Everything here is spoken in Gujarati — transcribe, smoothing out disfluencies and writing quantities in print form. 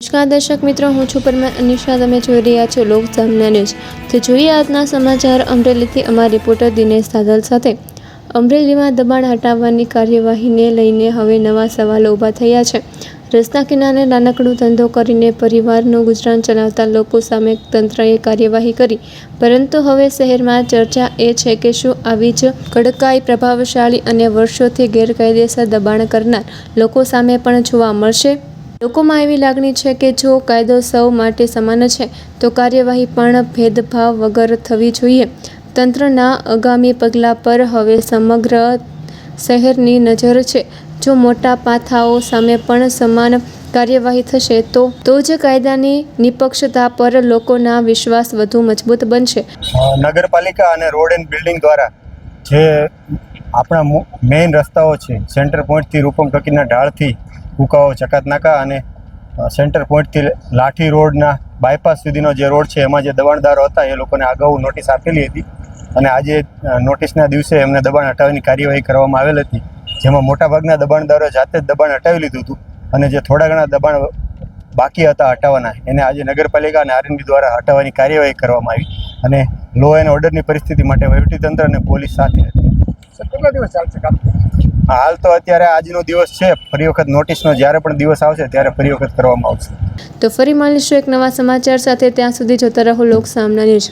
નમસ્કાર દર્શક મિત્રો, હું છું પરમાર અનિશા. તમે જોઈ રહ્યા છો લોક સામના ન્યૂઝ. તો જોઈએ આજના સમાચાર અમરેલીથી. અમારા રિપોર્ટર દિનેશ સાદલ સાથે. અમરેલીમાં દબાણ હટાવવાની કાર્યવાહીને લઈને હવે નવા સવાલો ઊભા થયા છે. રસ્તા કિનારે નાનકડો ધંધો કરીને પરિવારનું ગુજરાન ચલાવતા લોકો સામે તંત્રએ કાર્યવાહી કરી, પરંતુ હવે શહેરમાં ચર્ચા એ છે કે શું આવી જ કડકાઈ પ્રભાવશાળી અને વર્ષોથી ગેરકાયદેસર દબાણ કરનાર લોકો સામે પણ જોવા મળશે? લોકોમાં એવી લાગણી છે કે જો કાયદો સૌ માટે સમાન છે તો કાર્યવાહી પણ ભેદભાવ વગર થવી જોઈએ. તંત્રના આગામી પગલાં પર હવે સમગ્ર શહેરની નજર છે. જો મોટા પાથાઓ સામે પણ સમાન કાર્યવાહી થશે તો જ કાયદાની નિષ્પક્ષતા પર લોકોના વિશ્વાસ વધુ મજબૂત બનશે. નગરપાલિકા અને રોડ એન્ડ બિલ્ડિંગ દ્વારા જે આપણા મેઇન રસ્તાઓ છે, સેન્ટર પોઈન્ટથી રૂપમ ટકીના ઢાળથી કુકાઓ ચકાતનાકા અને સેન્ટર પોઈન્ટથી લાઠી રોડના બાયપાસ સુધીનો જે રોડ છે, એમાં જે દબાણદારો હતા એ લોકોને અગાઉ નોટિસ આપેલી હતી અને આજે નોટિસના દિવસે એમને દબાણ હટાવવાની કાર્યવાહી કરવામાં આવેલ હતી, જેમાં મોટાભાગના દબાણદારોએ જાતે જ દબાણ હટાવી લીધું હતું અને જે થોડા ઘણા દબાણ બાકી હતા હટાવવાના એને આજે નગરપાલિકા અને આરએનબી દ્વારા હટાવવાની કાર્યવાહી કરવામાં આવી અને લો એન્ડ ઓર્ડરની પરિસ્થિતિ માટે વહીવટીતંત્ર અને પોલીસ સાથે હતી. કેટલા દિવસ ચાલશે કામ? હાલ તો અત્યારે આજનો દિવસ છે. ફરી વખત નોટિસનો જ્યારે પણ દિવસ આવશે ત્યારે ફરી વખત કરવામાં આવશે. તો ફરી મળીશું એક નવા સમાચાર સાથે. ત્યાં સુધી જોતા રહો લોક સામના ન્યૂઝ.